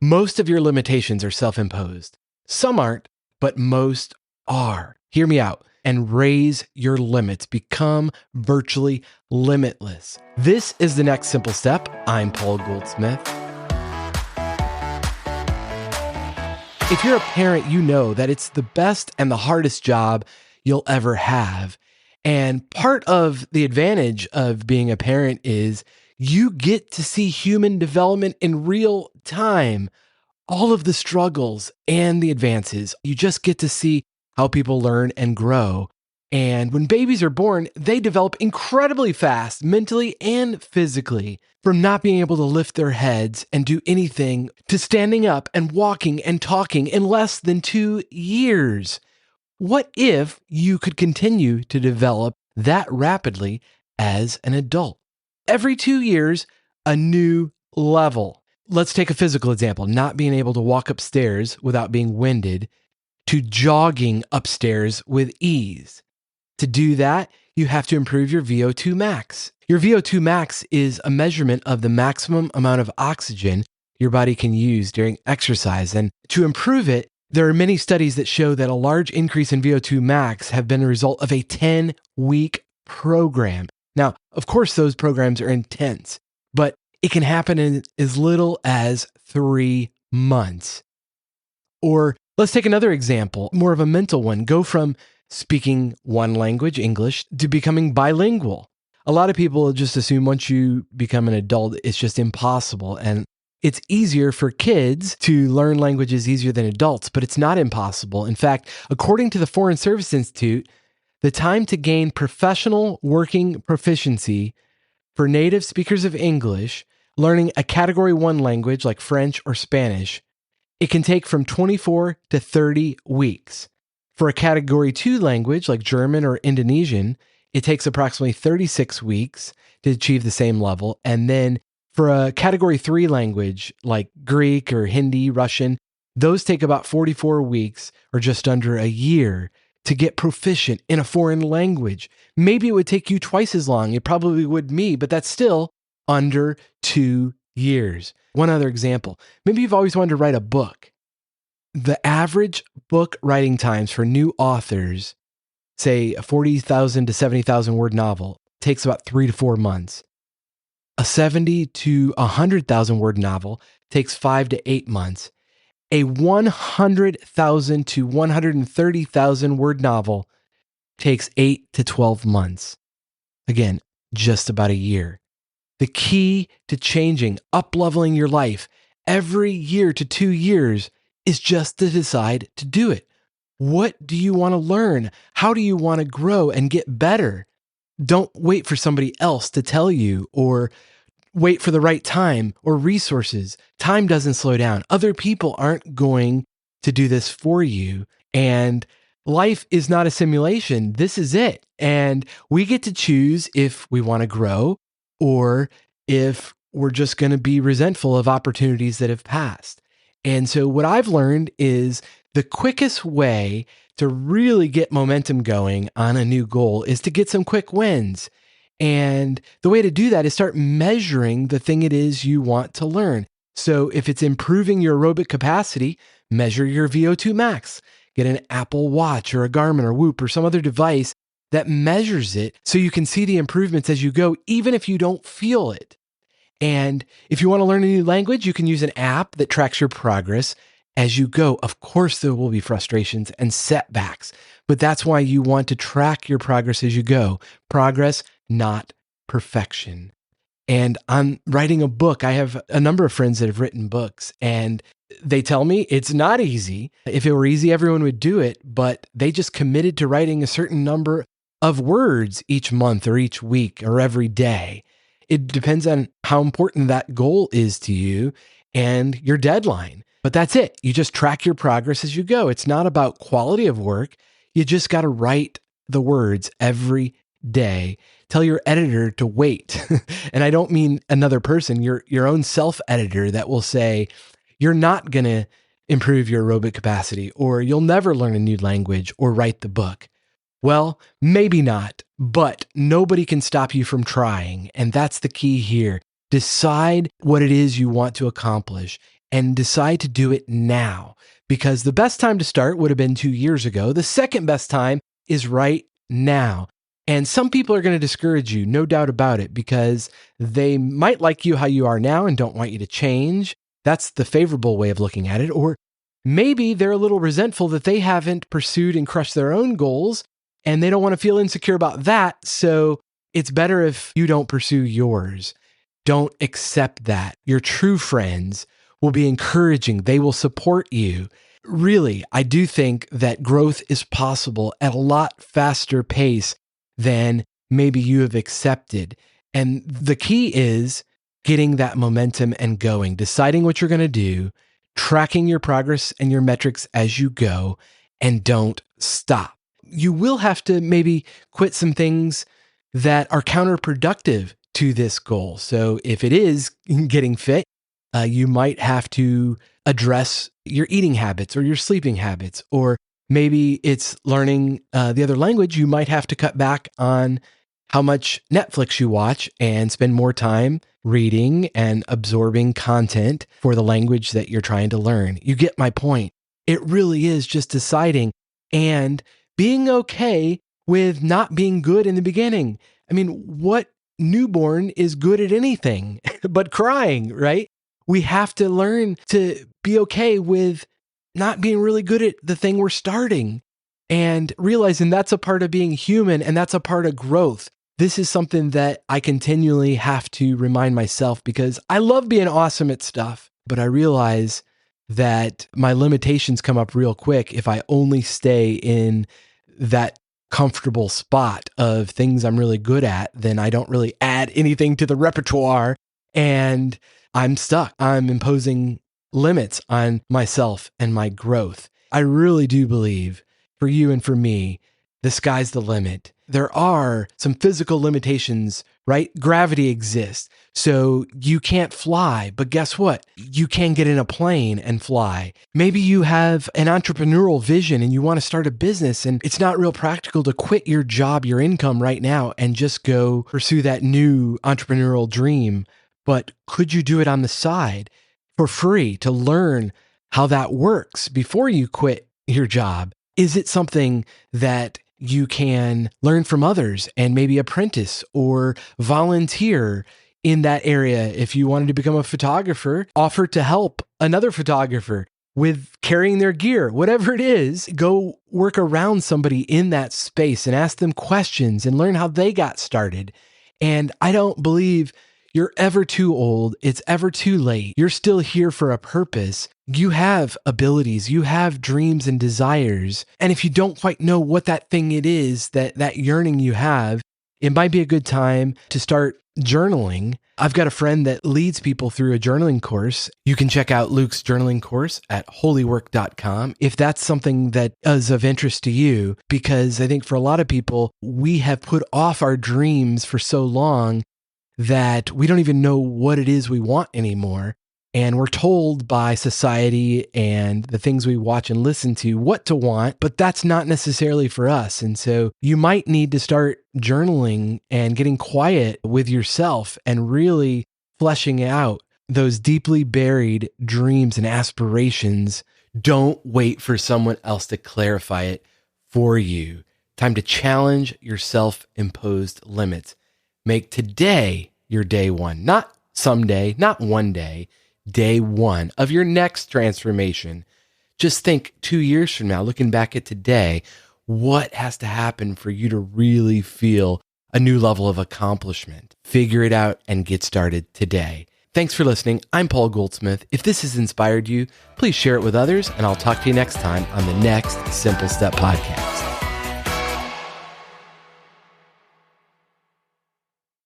Most of your limitations are self-imposed. Some aren't, but most are. Hear me out and raise your limits. Become virtually limitless. This is the next simple step. I'm Paul Goldsmith. If you're a parent, you know that it's the best and the hardest job you'll ever have. And part of the advantage of being a parent is you get to see human development in real time. All of the struggles and the advances, you just get to see how people learn and grow. And when babies are born, they develop incredibly fast, mentally and physically, from not being able to lift their heads and do anything to standing up and walking and talking in less than 2 years. What if you could continue to develop that rapidly as an adult? Every 2 years, a new level. Let's take a physical example, not being able to walk upstairs without being winded to jogging upstairs with ease. To do that, you have to improve your VO2 max. Your VO2 max is a measurement of the maximum amount of oxygen your body can use during exercise. And to improve it, there are many studies that show that a large increase in VO2 max have been a result of a 10-week program. Now, of course, those programs are intense, but it can happen in as little as 3 months. Or let's take another example, more of a mental one. Go from speaking one language, English, to becoming bilingual. A lot of people just assume once you become an adult, it's just impossible. And it's easier for kids to learn languages easier than adults, but it's not impossible. In fact, according to the Foreign Service Institute, the time to gain professional working proficiency for native speakers of English, learning a Category 1 language like French or Spanish, it can take from 24 to 30 weeks. For a Category 2 language like German or Indonesian, it takes approximately 36 weeks to achieve the same level. And then for a Category 3 language like Greek or Hindi, Russian, those take about 44 weeks or just under a year to get proficient in a foreign language. Maybe it would take you twice as long. It probably would me, but that's still under 2 years. One other example. Maybe you've always wanted to write a book. The average book writing times for new authors, say a 40,000 to 70,000 word novel, takes about 3 to 4 months. A 70 to 100,000 word novel takes 5 to 8 months. A 100,000 to 130,000 word novel takes 8 to 12 months. Again, just about a year. The key to changing, up-leveling your life every year to 2 years is just to decide to do it. What do you want to learn? How do you want to grow and get better? Don't wait for somebody else to tell you or wait for the right time or resources. Time doesn't slow down. Other people aren't going to do this for you. And life is not a simulation. This is it. And we get to choose if we want to grow or if we're just going to be resentful of opportunities that have passed. And so what I've learned is the quickest way to really get momentum going on a new goal is to get some quick wins. And the way to do that is start measuring the thing it is you want to learn. So if it's improving your aerobic capacity, measure your VO2 max. Get an Apple Watch or a Garmin or Whoop or some other device that measures it so you can see the improvements as you go, even if you don't feel it. And if you want to learn a new language, you can use an app that tracks your progress as you go. Of course, there will be frustrations and setbacks, but that's why you want to track your progress as you go. Progress, not perfection. And I'm writing a book. I have a number of friends that have written books, and they tell me it's not easy. If it were easy, everyone would do it, but they just committed to writing a certain number of words each month or each week or every day. It depends on how important that goal is to you and your deadline. But that's it. You just track your progress as you go. It's not about quality of work. You just got to write the words every day. Tell your editor to wait. And I don't mean another person, your own self-editor that will say, you're not going to improve your aerobic capacity, or you'll never learn a new language or write the book. Well, maybe not, but nobody can stop you from trying. And that's the key here. Decide what it is you want to accomplish and decide to do it now, because the best time to start would have been 2 years ago. The second best time is right now. And some people are going to discourage you, no doubt about it, because they might like you how you are now and don't want you to change. That's the favorable way of looking at it. Or maybe they're a little resentful that they haven't pursued and crushed their own goals, and they don't want to feel insecure about that. So it's better if you don't pursue yours. Don't accept that. Your true friends will be encouraging. They will support you. Really, I do think that growth is possible at a lot faster pace than maybe you have accepted. And the key is getting that momentum and going, deciding what you're going to do, tracking your progress and your metrics as you go, and don't stop. You will have to maybe quit some things that are counterproductive to this goal. So if it is getting fit, you might have to address your eating habits or your sleeping habits, or maybe it's learning the other language. You might have to cut back on how much Netflix you watch and spend more time reading and absorbing content for the language that you're trying to learn. You get my point. It really is just deciding and being okay with not being good in the beginning. I mean, what newborn is good at anything but crying, right? We have to learn to be okay with not being really good at the thing we're starting, and realizing that's a part of being human and that's a part of growth. This is something that I continually have to remind myself, because I love being awesome at stuff, but I realize that my limitations come up real quick if I only stay in that comfortable spot of things I'm really good at. Then I don't really add anything to the repertoire and I'm stuck. I'm imposing limits on myself and my growth. I really do believe for you and for me, the sky's the limit. There are some physical limitations, right? Gravity exists. So you can't fly, but guess what? You can get in a plane and fly. Maybe you have an entrepreneurial vision and you want to start a business, and it's not real practical to quit your job, your income right now, and just go pursue that new entrepreneurial dream. But could you do it on the side for free to learn how that works before you quit your job? Is it something that you can learn from others and maybe apprentice or volunteer in that area? If you wanted to become a photographer, offer to help another photographer with carrying their gear, whatever it is. Go work around somebody in that space and ask them questions and learn how they got started. And I don't believe you're ever too old. It's ever too late. You're still here for a purpose. You have abilities, you have dreams and desires. And if you don't quite know what that thing it is, that yearning you have, it might be a good time to start journaling. I've got a friend that leads people through a journaling course. You can check out Luke's journaling course at holywork.com if that's something that is of interest to you, because I think for a lot of people, we have put off our dreams for so long that we don't even know what it is we want anymore. And we're told by society and the things we watch and listen to what to want, but that's not necessarily for us. And so you might need to start journaling and getting quiet with yourself and really fleshing out those deeply buried dreams and aspirations. Don't wait for someone else to clarify it for you. Time to challenge your self-imposed limits. Make today your day one, not someday, not one day. Day one of your next transformation. Just think 2 years from now, looking back at today, what has to happen for you to really feel a new level of accomplishment? Figure it out and get started today. Thanks for listening. I'm Paul Goldsmith. If this has inspired you, please share it with others, and I'll talk to you next time on the next Simple Step Podcast.